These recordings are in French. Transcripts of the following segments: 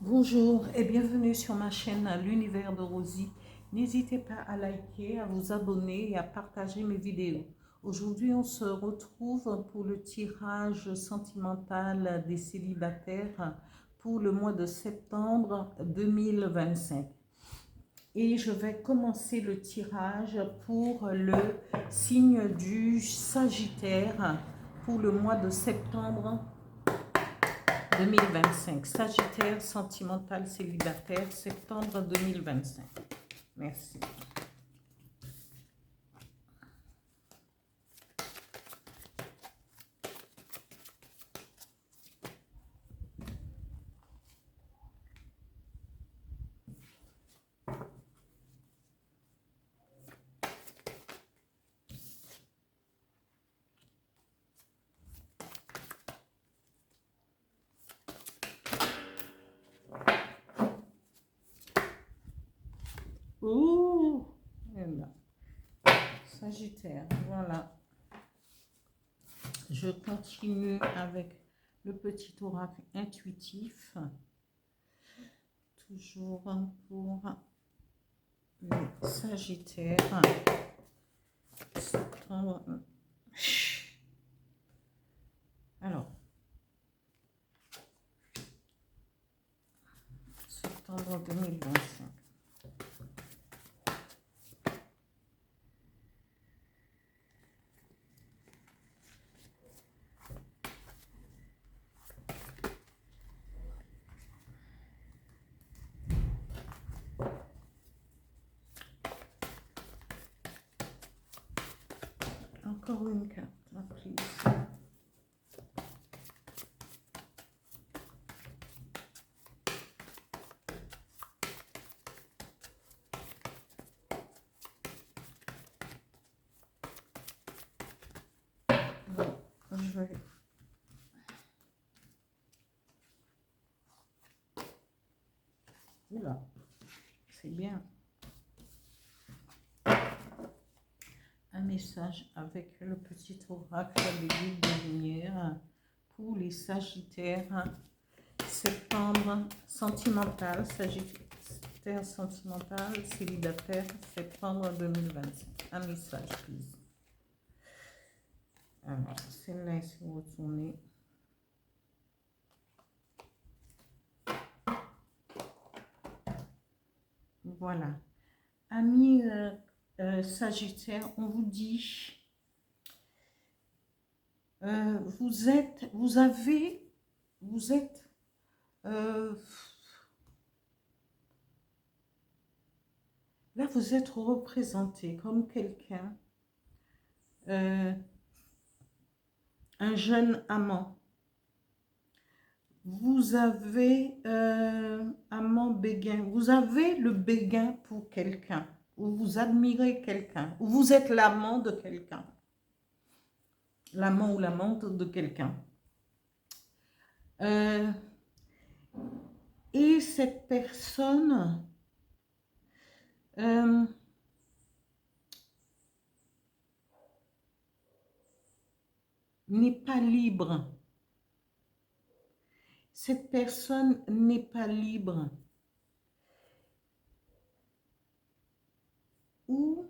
Bonjour et bienvenue sur ma chaîne L'Univers de Rosie. N'hésitez pas à liker, à vous abonner et à partager mes vidéos. Aujourd'hui, on se retrouve pour le tirage sentimental des célibataires pour le mois de septembre 2025. Et je vais commencer le tirage pour le signe du Sagittaire pour le mois de septembre 2025. Sagittaire, sentimental, célibataire, septembre 2025. Merci. Ouh, Sagittaire, voilà. Je continue avec le petit oracle intuitif. Toujours pour les Sagittaires. Alors, septembre 2025. Encore une carte, please. Je vais... Oula, c'est bien. Un message avec le petit oracle des guides de lumière pour les Sagittaires. Septembre sentimental, Sagittaire sentimental, célibataire, septembre 2025. Un message, please. Alors, celle-là, il s'est retournée. Voilà. Amis Sagittaire, on vous dit, vous êtes, là, vous êtes représenté comme quelqu'un, un jeune amant. Vous avez amant béguin, vous avez le béguin pour quelqu'un, ou vous admirez quelqu'un, ou vous êtes l'amant de quelqu'un, l'amant ou l'amante de quelqu'un. Et cette personne n'est pas libre. Cette personne n'est pas libre. Ou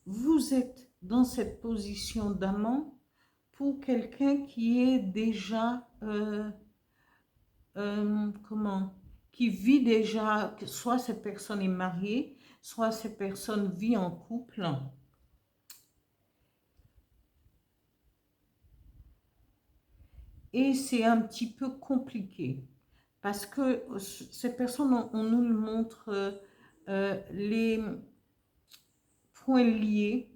vous êtes dans cette position d'amant pour quelqu'un qui est déjà, qui vit déjà, soit cette personne est mariée, soit cette personne vit en couple. Et c'est un petit peu compliqué parce que ces personnes, on nous le montre, les points liés,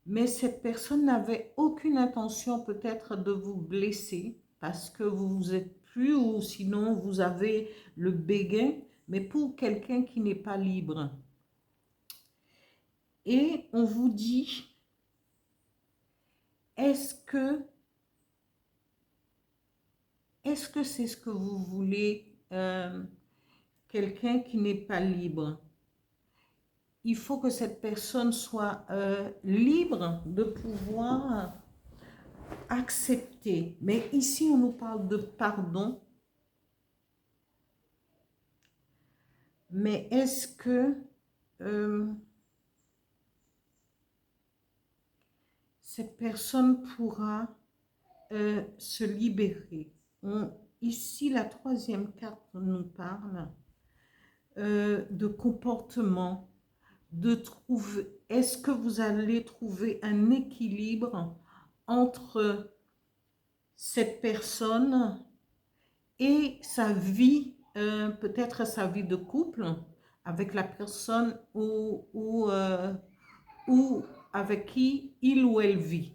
mais cette personne n'avait aucune intention peut-être de vous blesser parce que vous vous êtes plus, ou sinon vous avez le béguin, mais pour quelqu'un qui n'est pas libre. Et on vous dit, est-ce que c'est ce que vous voulez, quelqu'un qui n'est pas libre? Il faut que cette personne soit libre de pouvoir accepter. Mais ici, on nous parle de pardon. Mais est-ce que cette personne pourra se libérer? Ici, la troisième carte nous parle de comportement, de trouver. Est-ce que vous allez trouver un équilibre entre cette personne et sa vie, peut-être sa vie de couple, avec la personne ou avec qui il ou elle vit.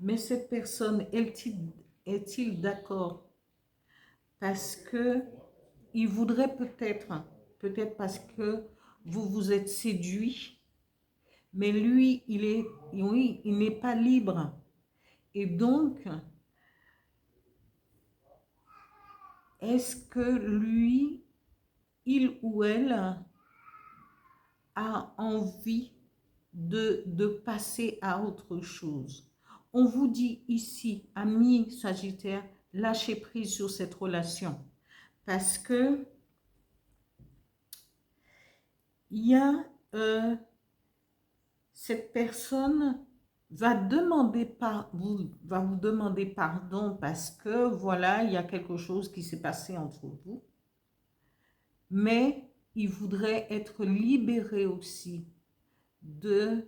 Mais cette personne, est-il d'accord? Parce que il voudrait peut-être parce que vous vous êtes séduit, mais lui, oui, il n'est pas libre. Et donc, est-ce que lui, il ou elle a envie de passer à autre chose? On vous dit ici, amis Sagittaire, lâchez prise sur cette relation. Parce que il y a cette personne va vous demander pardon parce que voilà, il y a quelque chose qui s'est passé entre vous. Mais il voudrait être libéré aussi de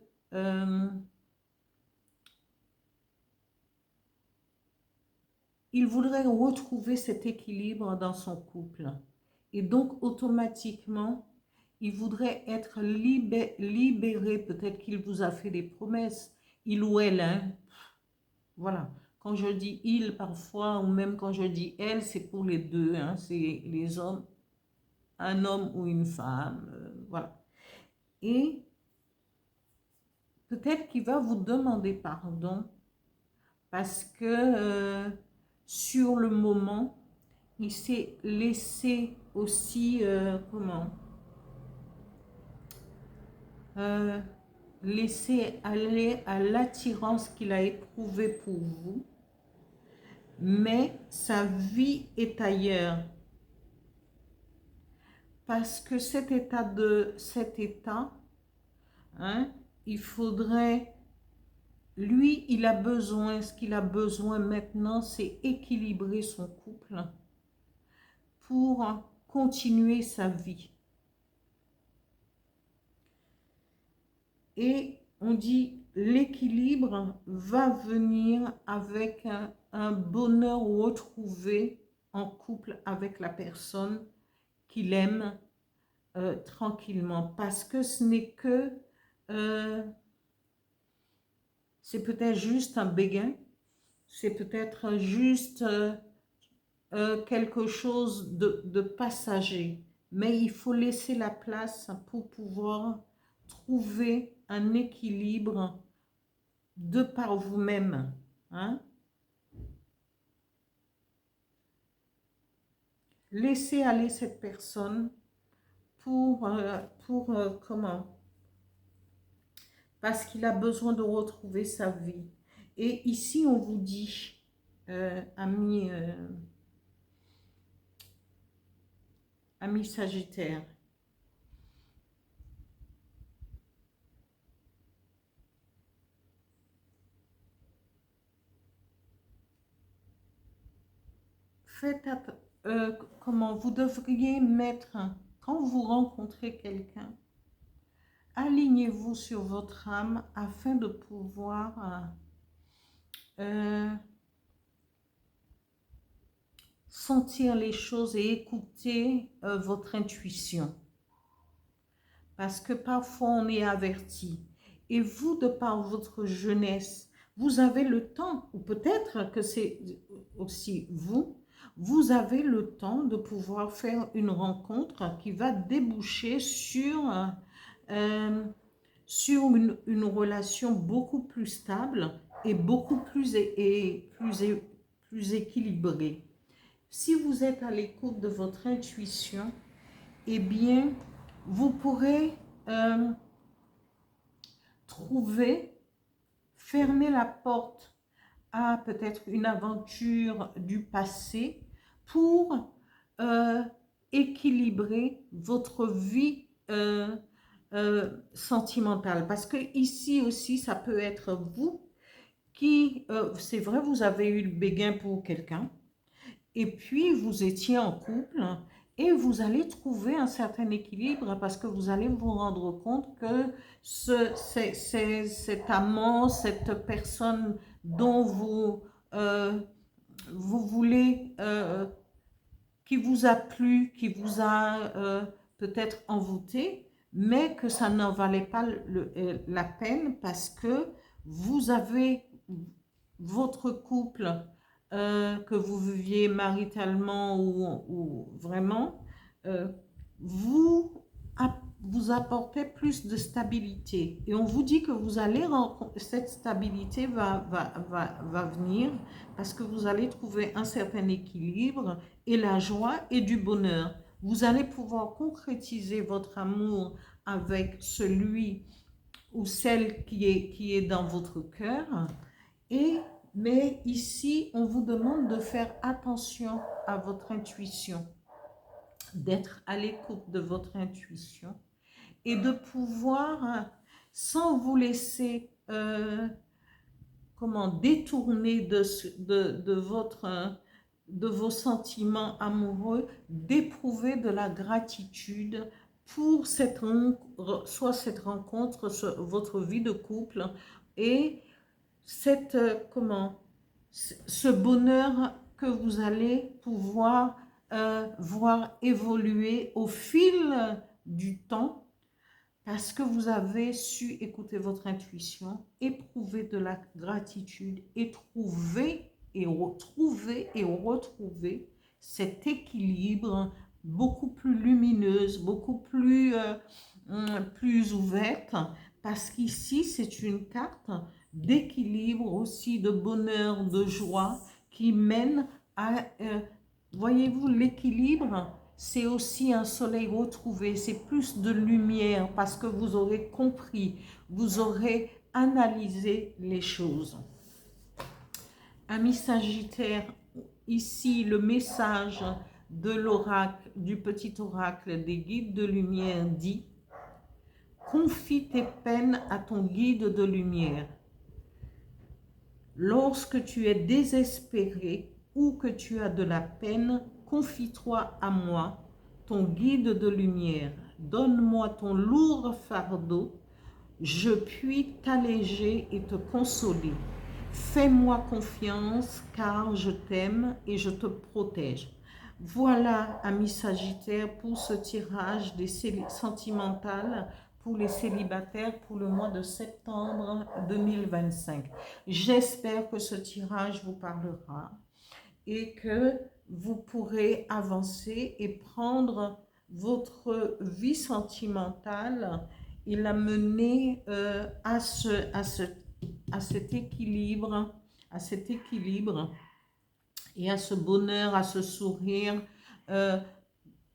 il voudrait retrouver cet équilibre dans son couple. Et donc, automatiquement, il voudrait être libéré. Peut-être qu'il vous a fait des promesses. Il ou elle, hein. Voilà. Quand je dis il, parfois, ou même quand je dis elle, c'est pour les deux. Hein. C'est les hommes, un homme ou une femme. Voilà. Et peut-être qu'il va vous demander pardon parce que sur le moment, il s'est laissé aussi, laisser aller à l'attirance qu'il a éprouvée pour vous, mais sa vie est ailleurs. Parce que cet état, hein, il faudrait, lui, il a besoin, ce qu'il a besoin maintenant, c'est équilibrer son couple pour continuer sa vie. Et on dit l'équilibre va venir avec un bonheur retrouvé en couple avec la personne qu'il aime tranquillement. Parce que ce n'est que, c'est peut-être juste un béguin, c'est peut-être juste quelque chose de passager. Mais il faut laisser la place pour pouvoir trouver un équilibre de par vous-même. Hein? Laissez aller cette personne pour comment? Parce qu'il a besoin de retrouver sa vie. Et ici, on vous dit, amis Sagittaire, faites comment vous devriez mettre, quand vous rencontrez quelqu'un, alignez-vous sur votre âme afin de pouvoir sentir les choses et écouter votre intuition. Parce que parfois on est averti. Et vous, de par votre jeunesse, vous avez le temps, ou peut-être que c'est aussi vous avez le temps de pouvoir faire une rencontre qui va déboucher sur une relation beaucoup plus stable et beaucoup plus équilibrée. Si vous êtes à l'écoute de votre intuition, eh bien, vous pourrez trouver, fermer la porte à peut-être une aventure du passé pour équilibrer votre vie sentimentale. Parce que ici aussi, ça peut être vous qui, c'est vrai, vous avez eu le béguin pour quelqu'un, et puis vous étiez en couple, et vous allez trouver un certain équilibre parce que vous allez vous rendre compte que cet amant, cette personne dont vous voulez, qui vous a plu, qui vous a peut-être envoûté, mais que ça n'en valait pas la peine parce que vous avez votre couple, que vous viviez maritalement ou vraiment, vous, vous apportez plus de stabilité. Et on vous dit que vous allez cette stabilité va venir parce que vous allez trouver un certain équilibre et la joie et du bonheur. Vous allez pouvoir concrétiser votre amour avec celui ou celle qui est dans votre cœur. Mais ici, on vous demande de faire attention à votre intuition, d'être à l'écoute de votre intuition et de pouvoir, sans vous laisser détourner de vos sentiments amoureux, d'éprouver de la gratitude pour soit cette rencontre, votre vie de couple et ce bonheur que vous allez pouvoir voir évoluer au fil du temps parce que vous avez su écouter votre intuition, éprouver de la gratitude et trouver et retrouver cet équilibre beaucoup plus lumineuse, beaucoup plus ouverte, parce qu'ici c'est une carte d'équilibre aussi, de bonheur, de joie qui mène à, voyez-vous, l'équilibre, c'est aussi un soleil retrouvé, c'est plus de lumière parce que vous aurez compris, vous aurez analysé les choses. Amis Sagittaire, ici le message de l'oracle, du petit oracle des guides de lumière dit: confie tes peines à ton guide de lumière. Lorsque tu es désespéré ou que tu as de la peine, confie-toi à moi, ton guide de lumière. Donne-moi ton lourd fardeau, je puis t'alléger et te consoler. Fais-moi confiance car je t'aime et je te protège. Voilà, amis Sagittaires, pour ce tirage des sentimentales pour les célibataires pour le mois de septembre 2025. J'espère que ce tirage vous parlera et que vous pourrez avancer et prendre votre vie sentimentale et la mener à cet équilibre et à ce bonheur, à ce sourire.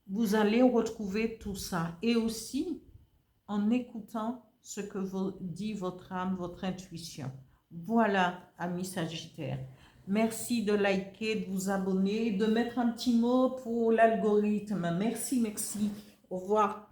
Vous allez retrouver tout ça. Et aussi, en écoutant ce que vous dit votre âme, votre intuition. Voilà, amis Sagittaires. Merci de liker, de vous abonner, de mettre un petit mot pour l'algorithme. Merci, merci. Au revoir.